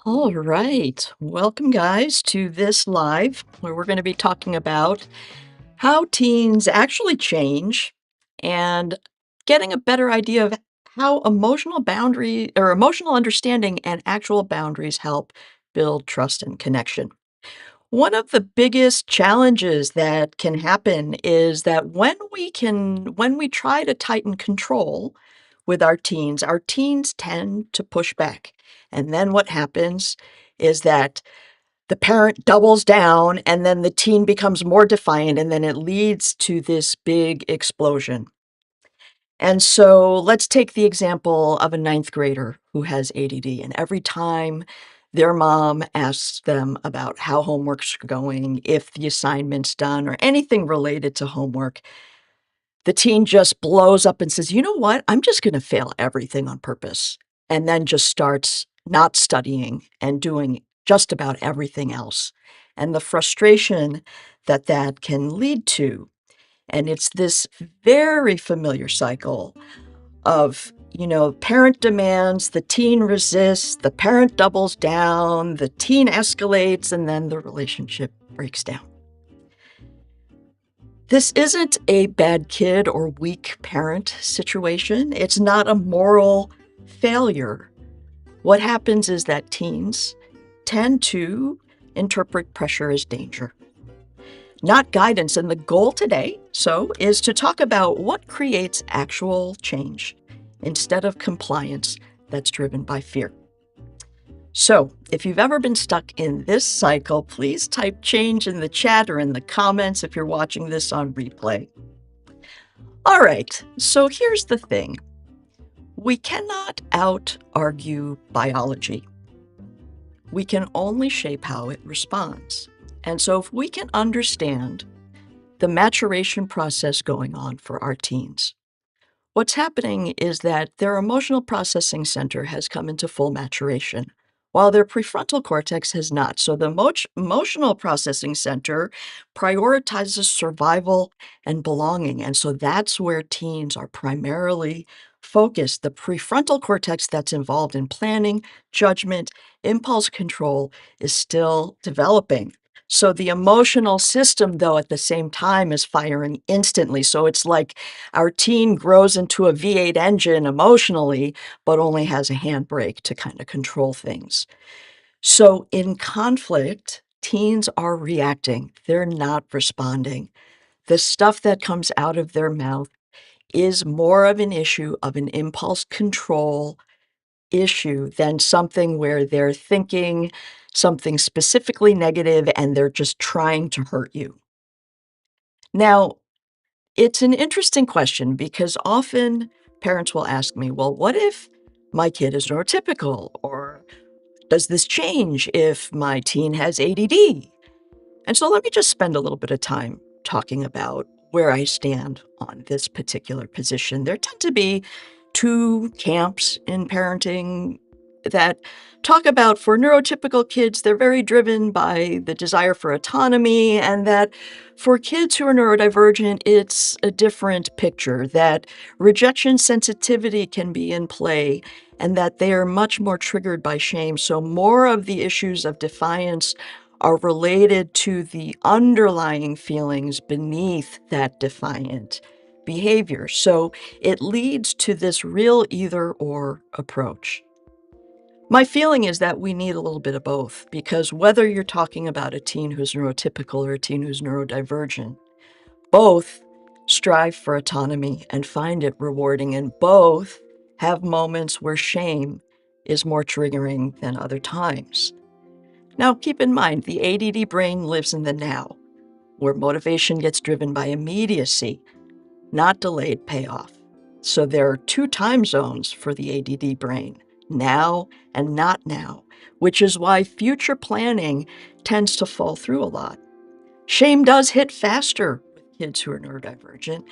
All right. Welcome, guys, to this live where we're going to be talking about how teens actually change and getting a better idea of how emotional boundary or emotional understanding and actual boundaries help build trust and connection. One of the biggest challenges that can happen is that when we try to tighten control with our teens tend to push back. And then what happens is that the parent doubles down and then the teen becomes more defiant and then it leads to this big explosion. And so let's take the example of a ninth grader who has ADD. And every time their mom asks them about how homework's going, if the assignment's done, or anything related to homework, the teen just blows up and says, "You know what? I'm just going to fail everything on purpose." And then just starts not studying and doing just about everything else. And the frustration that that can lead to. And it's this very familiar cycle of, parent demands, the teen resists, the parent doubles down, the teen escalates, and then the relationship breaks down. This isn't a bad kid or weak parent situation. It's not a moral failure. What happens is that teens tend to interpret pressure as danger, not guidance. And the goal today, is to talk about what creates actual change instead of compliance that's driven by fear. So, if you've ever been stuck in this cycle, please type change in the chat or in the comments if you're watching this on replay. All right, so here's the thing. We cannot out-argue biology. We can only shape how it responds. And so if we can understand the maturation process going on for our teens, what's happening is that their emotional processing center has come into full maturation, while their prefrontal cortex has not. So the emotional processing center prioritizes survival and belonging. And so that's where teens are primarily focused. The prefrontal cortex that's involved in planning, judgment, impulse control is still developing. So the emotional system, though, at the same time is firing instantly. So it's like our teen grows into a V8 engine emotionally, but only has a handbrake to kind of control things. So in conflict, teens are reacting. They're not responding. The stuff that comes out of their mouth is more of an issue of an impulse control issue than something where they're thinking something specifically negative and they're just trying to hurt you. Now, it's an interesting question because often parents will ask me, well, what if my kid is neurotypical? Or does this change if my teen has ADD? And so let me just spend a little bit of time talking about where I stand on this particular position. There tend to be two camps in parenting that talk about for neurotypical kids, they're very driven by the desire for autonomy, and that for kids who are neurodivergent, it's a different picture, that rejection sensitivity can be in play, and that they are much more triggered by shame. So, more of the issues of defiance are related to the underlying feelings beneath that defiant behavior. So, it leads to this real either or approach. My feeling is that we need a little bit of both, because whether you're talking about a teen who's neurotypical or a teen who's neurodivergent, both strive for autonomy and find it rewarding, and both have moments where shame is more triggering than other times. Now, keep in mind, the ADD brain lives in the now, where motivation gets driven by immediacy, not delayed payoff. So there are two time zones for the ADD brain, now and not now, which is why future planning tends to fall through a lot. Shame does hit faster with kids who are neurodivergent,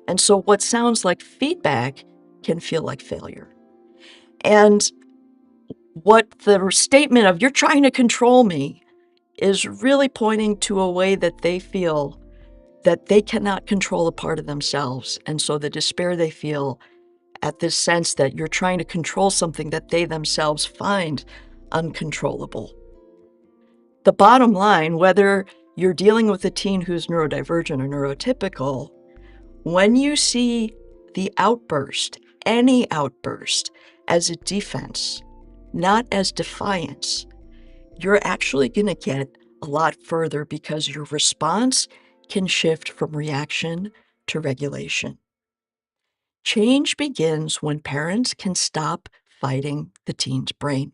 and so what sounds like feedback can feel like failure. And what the statement of "you're trying to control me" is really pointing to a way that they feel that they cannot control a part of themselves. And so the despair they feel at this sense that you're trying to control something that they themselves find uncontrollable. The bottom line, whether you're dealing with a teen who's neurodivergent or neurotypical, when you see the outburst, any outburst, as a defense, not as defiance, you're actually going to get a lot further because your response can shift from reaction to regulation. Change begins when parents can stop fighting the teen's brain.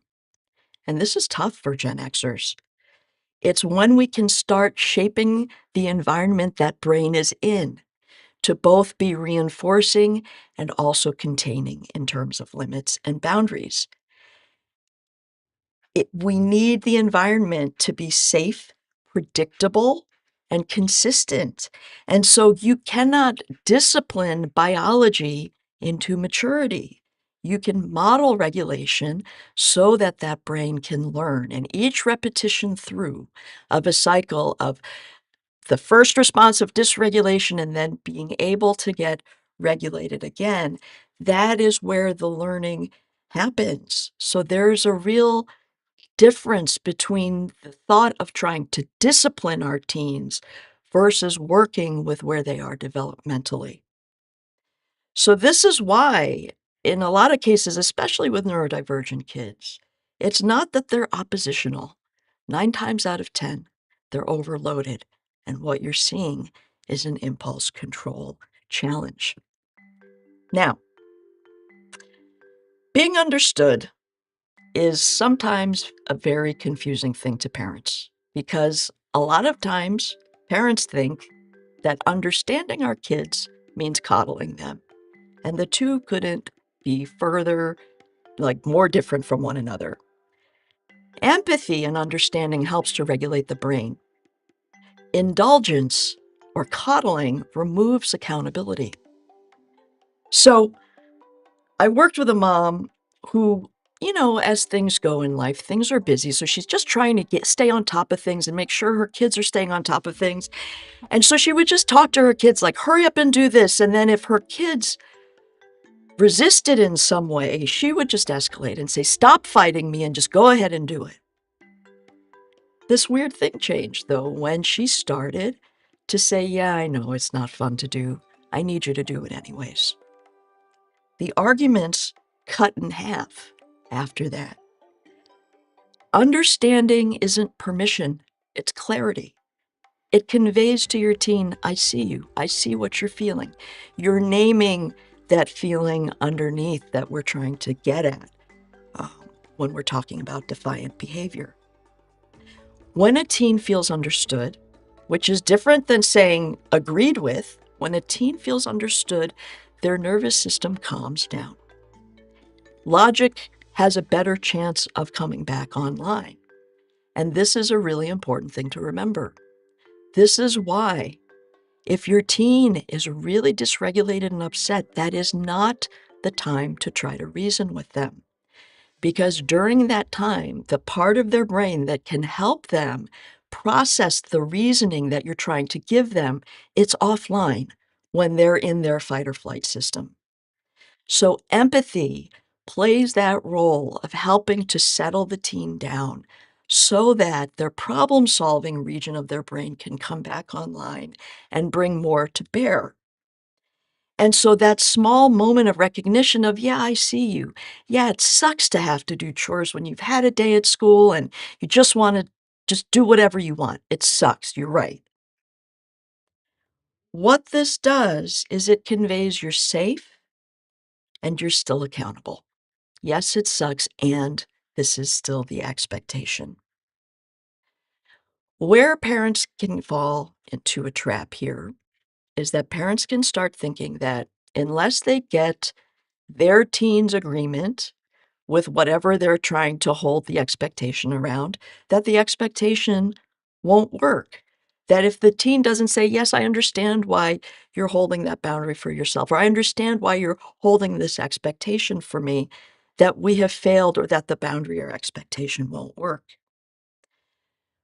And this is tough for Gen Xers. It's when we can start shaping the environment that brain is in to both be reinforcing and also containing in terms of limits and boundaries. We need the environment to be safe, predictable, and consistent. And so you cannot discipline biology into maturity. You can model regulation so that that brain can learn. And each repetition through of a cycle of the first response of dysregulation and then being able to get regulated again, that is where the learning happens. So there's a real difference between the thought of trying to discipline our teens versus working with where they are developmentally. So this is why, in a lot of cases, especially with neurodivergent kids, it's not that they're oppositional. 9 times out of 10, they're overloaded, and what you're seeing is an impulse control challenge. Now, being understood is sometimes a very confusing thing to parents because a lot of times parents think that understanding our kids means coddling them. And the two couldn't be further, more different from one another. Empathy and understanding helps to regulate the brain. Indulgence or coddling removes accountability. So I worked with a mom who, as things go in life, things are busy. So she's just trying to stay on top of things and make sure her kids are staying on top of things. And so she would just talk to her kids like, hurry up and do this. And then if her kids resisted in some way, she would just escalate and say, stop fighting me and just go ahead and do it. This weird thing changed, though, when she started to say, yeah, I know it's not fun to do. I need you to do it anyways. The arguments cut in half after that. Understanding isn't permission, it's clarity. It conveys to your teen, I see you. I see what you're feeling. You're naming that feeling underneath that we're trying to get at when we're talking about defiant behavior. When a teen feels understood, which is different than saying agreed with, when a teen feels understood, their nervous system calms down. Logic has a better chance of coming back online. And this is a really important thing to remember. This is why, if your teen is really dysregulated and upset, that is not the time to try to reason with them. Because during that time, the part of their brain that can help them process the reasoning that you're trying to give them, it's offline when they're in their fight or flight system. So empathy plays that role of helping to settle the teen down so that their problem-solving region of their brain can come back online and bring more to bear. And so that small moment of recognition of, yeah, I see you. Yeah, it sucks to have to do chores when you've had a day at school and you just want to just do whatever you want. It sucks. You're right. What this does is it conveys you're safe and you're still accountable. Yes, it sucks, and this is still the expectation. Where parents can fall into a trap here is that parents can start thinking that unless they get their teen's agreement with whatever they're trying to hold the expectation around, that the expectation won't work. That if the teen doesn't say, yes, I understand why you're holding that boundary for yourself, or I understand why you're holding this expectation for me, that we have failed or that the boundary or expectation won't work.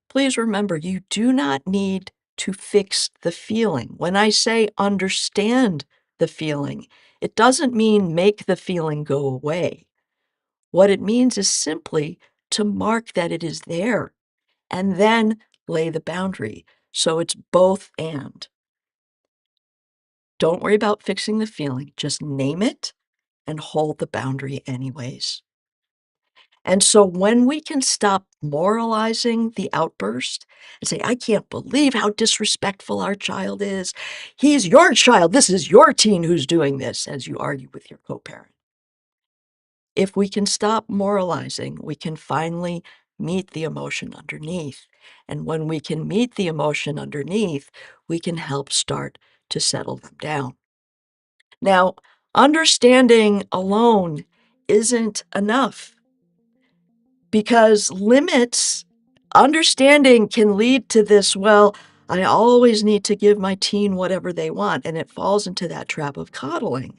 Please remember, you do not need to fix the feeling. When I say understand the feeling, it doesn't mean make the feeling go away. What it means is simply to mark that it is there, and then lay the boundary. So it's both and. Don't worry about fixing the feeling, just name it and hold the boundary anyways. And so when we can stop moralizing the outburst and say, I can't believe how disrespectful our child is. He's your child. This is your teen who's doing this, as you argue with your co-parent. If we can stop moralizing, we can finally meet the emotion underneath. And when we can meet the emotion underneath, we can help start to settle them down. Now, understanding alone isn't enough because understanding can lead to this, well, I always need to give my teen whatever they want, and it falls into that trap of coddling.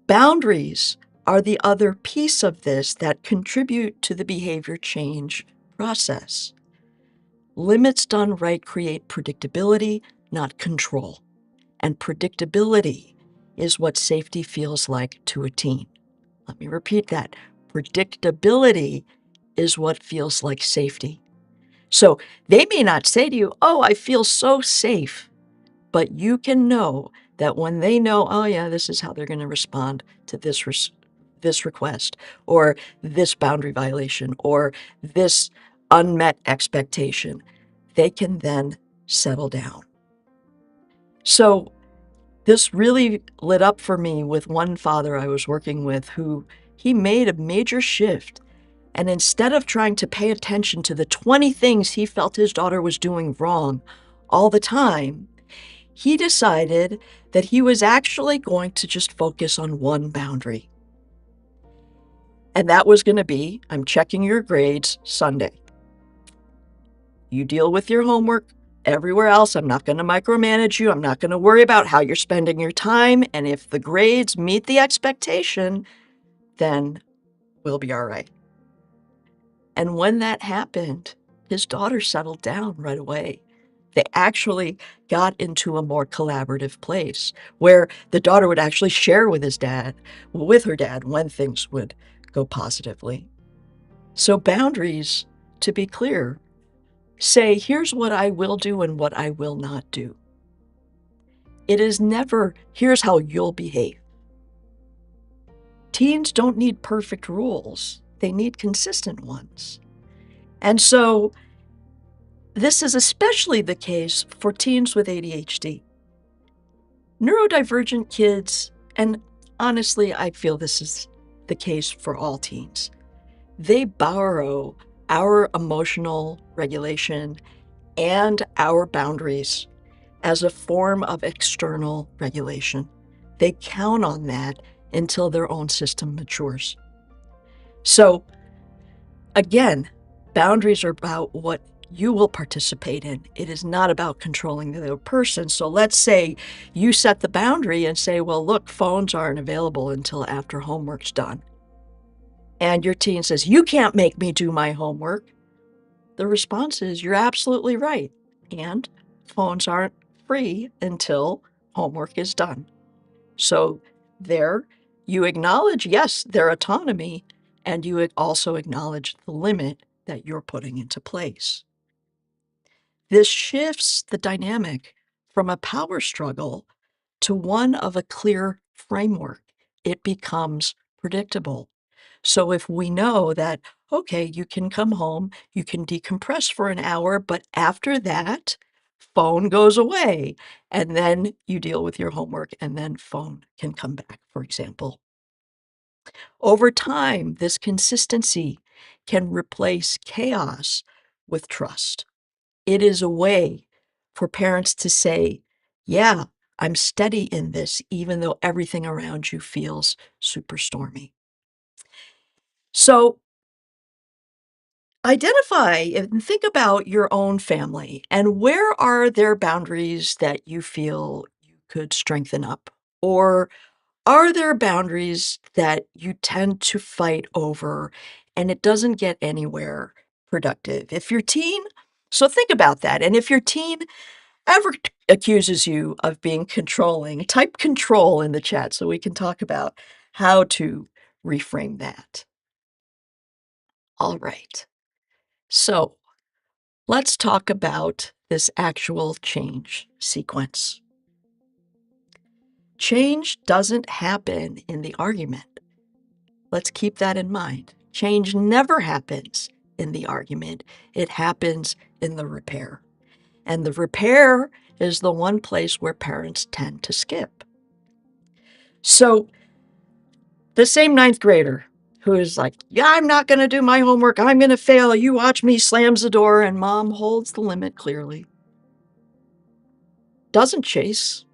Boundaries are the other piece of this that contribute to the behavior change process. Limits done right create predictability, not control. And predictability is what safety feels like to a teen. Let me repeat that. Predictability is what feels like safety. So they may not say to you, oh, I feel so safe, but you can know that when they know, oh yeah, this is how they're going to respond to this request or this boundary violation or this unmet expectation, they can then settle down. So this really lit up for me with one father I was working with who he made a major shift. And instead of trying to pay attention to the 20 things he felt his daughter was doing wrong all the time, he decided that he was actually going to just focus on one boundary. And that was going to be, I'm checking your grades Sunday. You deal with your homework everywhere else. I'm not going to micromanage you. I'm not going to worry about how you're spending your time. And if the grades meet the expectation, then we'll be all right. And when that happened, his daughter settled down right away. They actually got into a more collaborative place where the daughter would actually share with her dad, when things would go positively. So boundaries, to be clear, say, here's what I will do and what I will not do. It is never, here's how you'll behave. Teens don't need perfect rules. They need consistent ones. And so this is especially the case for teens with ADHD. Neurodivergent kids, and honestly, I feel this is the case for all teens, they borrow our emotional regulation and our boundaries as a form of external regulation. They count on that until their own system matures. So again, boundaries are about what you will participate in. It is not about controlling the other person. So let's say you set the boundary and say, well, look, phones aren't available until after homework's done. And your teen says, you can't make me do my homework. The response is, you're absolutely right. And phones aren't free until homework is done. So there you acknowledge, yes, their autonomy, and you also acknowledge the limit that you're putting into place. This shifts the dynamic from a power struggle to one of a clear framework. It becomes predictable. So if we know that, okay, you can come home, you can decompress for an hour, but after that, phone goes away, and then you deal with your homework, and then phone can come back, for example. Over time, this consistency can replace chaos with trust. It is a way for parents to say, yeah, I'm steady in this, even though everything around you feels super stormy. So identify and think about your own family and where are there boundaries that you feel you could strengthen up? Or are there boundaries that you tend to fight over and it doesn't get anywhere productive? So think about that. And if your teen ever accuses you of being controlling, type control in the chat so we can talk about how to reframe that. All right. So let's talk about this actual change sequence. Change doesn't happen in the argument. Let's keep that in mind. Change never happens in the argument. It happens in the repair. And the repair is the one place where parents tend to skip. So the same ninth grader who is like, yeah, I'm not going to do my homework. I'm going to fail. You watch me, slams the door, and mom holds the limit clearly. Doesn't chase,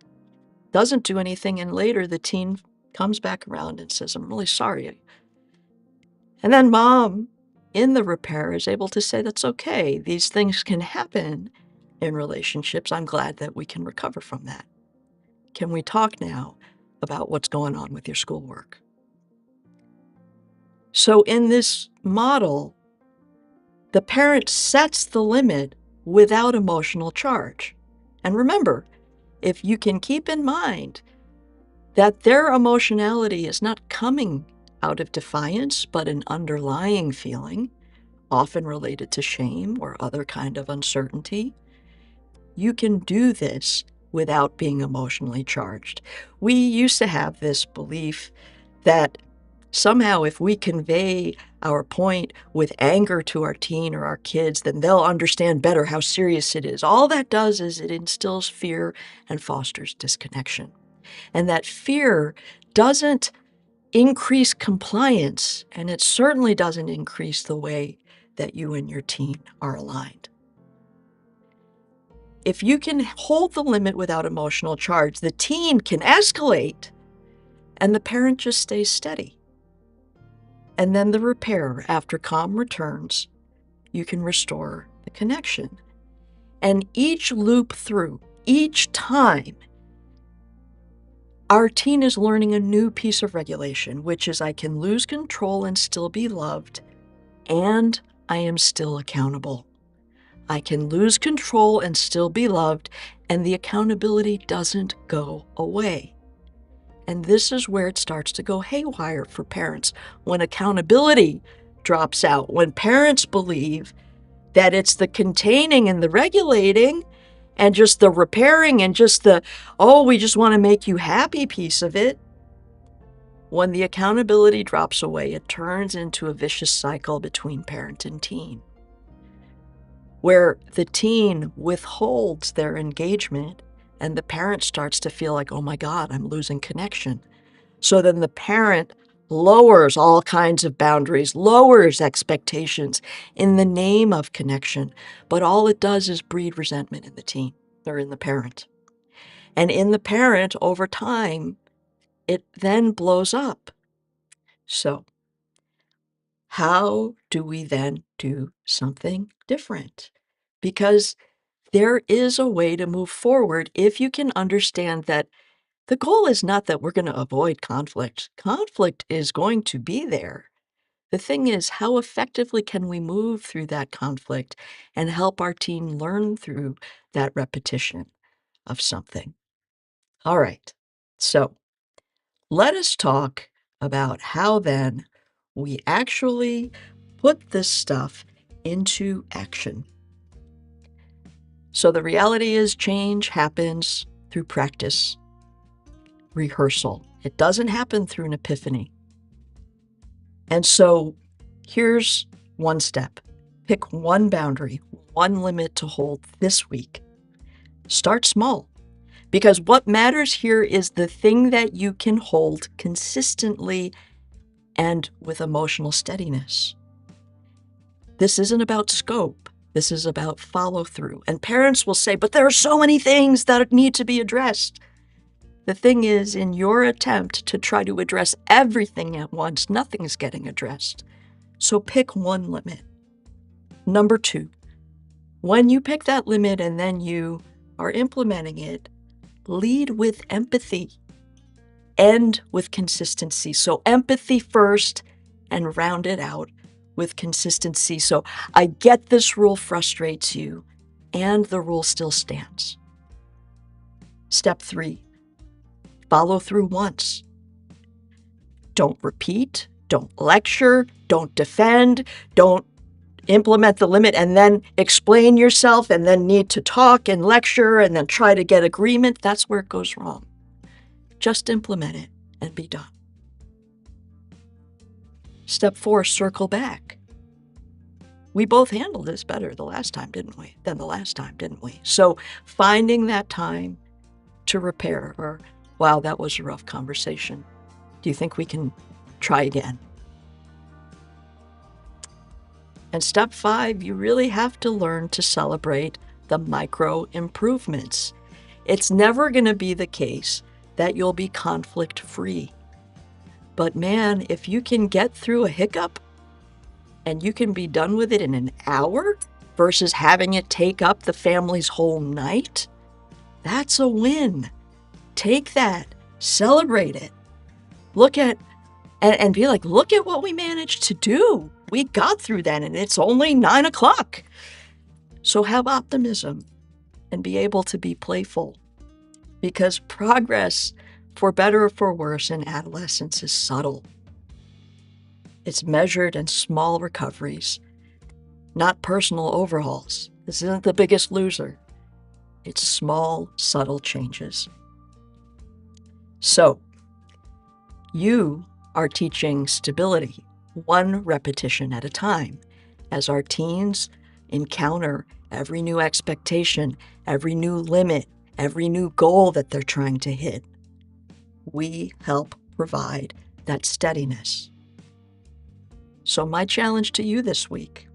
doesn't do anything. And later the teen comes back around and says, I'm really sorry. And then mom, in the repair, is able to say, that's okay. These things can happen in relationships. I'm glad that we can recover from that. Can we talk now about what's going on with your schoolwork? So in this model, the parent sets the limit without emotional charge. And remember, if you can keep in mind that their emotionality is not coming out of defiance, but an underlying feeling, often related to shame or other kind of uncertainty, you can do this without being emotionally charged. We used to have this belief that somehow if we convey our point with anger to our teen or our kids, then they'll understand better how serious it is. All that does is it instills fear and fosters disconnection. And that fear doesn't increase compliance, and it certainly doesn't increase the way that you and your teen are aligned. If you can hold the limit without emotional charge, the teen can escalate and the parent just stays steady. And then the repair, after calm returns, you can restore the connection. And each loop through, each time, our teen is learning a new piece of regulation, which is I can lose control and still be loved, and I am still accountable. I can lose control and still be loved, and the accountability doesn't go away. And this is where it starts to go haywire for parents. When accountability drops out, when parents believe that it's the containing and the regulating and just the repairing and just the, oh, we just want to make you happy piece of it. When the accountability drops away, it turns into a vicious cycle between parent and teen, where the teen withholds their engagement and the parent starts to feel like, oh my God, I'm losing connection. So then the parent lowers all kinds of boundaries, lowers expectations in the name of connection. But all it does is breed resentment in the teen or in the parent. And in the parent, over time, it then blows up. So how do we then do something different? Because there is a way to move forward if you can understand that the goal is not that we're going to avoid conflict. Conflict is going to be there. The thing is, how effectively can we move through that conflict and help our teen learn through that repetition of something? All right. So let us talk about how then we actually put this stuff into action. So the reality is change happens through practice, rehearsal. It doesn't happen through an epiphany. And so here's one step. Pick one boundary, one limit to hold this week. Start small, because what matters here is the thing that you can hold consistently and with emotional steadiness. This isn't about scope. This is about follow through. And parents will say, but there are so many things that need to be addressed. The thing is, in your attempt to try to address everything at once, nothing's getting addressed. So pick one limit. Number 2, when you pick that limit and then you are implementing it, lead with empathy. End with consistency. So empathy first and round it out with consistency. So I get this rule frustrates you and the rule still stands. Step 3, follow through once. Don't repeat, Don't lecture, don't defend, don't implement the limit and then explain yourself and then need to talk and lecture and then try to get agreement. That's where it goes wrong. Just implement it and be done. Step 4, circle back. We both handled this better the last time, didn't we? So finding that time to repair, or, wow, that was a rough conversation. Do you think we can try again? And step 5, you really have to learn to celebrate the micro improvements. It's never going to be the case that you'll be conflict-free. But man, if you can get through a hiccup and you can be done with it in an hour versus having it take up the family's whole night, that's a win. Take that, celebrate it. Look at and be like, look at what we managed to do. We got through that and it's only 9 o'clock. So have optimism and be able to be playful, because progress, for better or for worse, in adolescence is subtle. It's measured in small recoveries, not personal overhauls. This isn't The Biggest Loser. It's small, subtle changes. So, you are teaching stability, one repetition at a time, as our teens encounter every new expectation, every new limit, every new goal that they're trying to hit. We help provide that steadiness. So my challenge to you this week: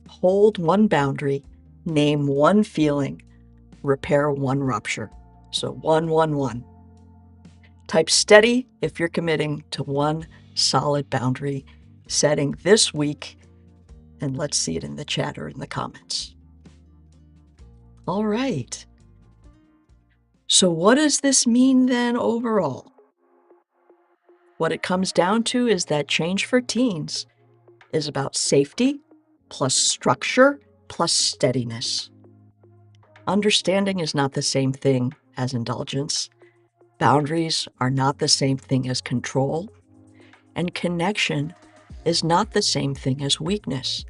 hold one boundary, name one feeling, repair one rupture. So 111. Type steady if you're committing to one solid boundary setting this week, and let's see it in the chat or in the comments. All right. So what does this mean then overall? What it comes down to is that change for teens is about safety plus structure plus steadiness. Understanding is not the same thing as indulgence. Boundaries are not the same thing as control. And connection is not the same thing as weakness.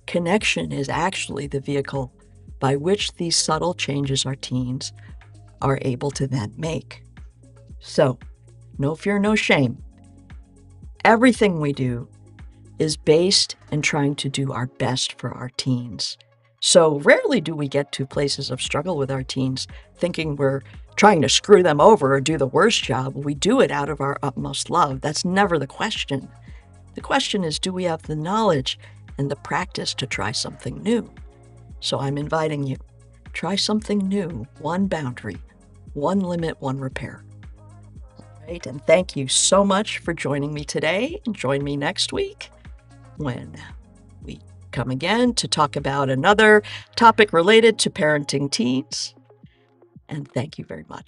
Connection is actually the vehicle by which these subtle changes our teens are able to then make. So, no fear, no shame. Everything we do is based in trying to do our best for our teens. So rarely do we get to places of struggle with our teens thinking we're trying to screw them over or do the worst job. We do it out of our utmost love. That's never the question. The question is, do we have the knowledge and the practice to try something new? So I'm inviting you, try something new, one boundary, one limit, one repair. All right, and thank you so much for joining me today, and join me next week when we come again to talk about another topic related to parenting teens. And thank you very much.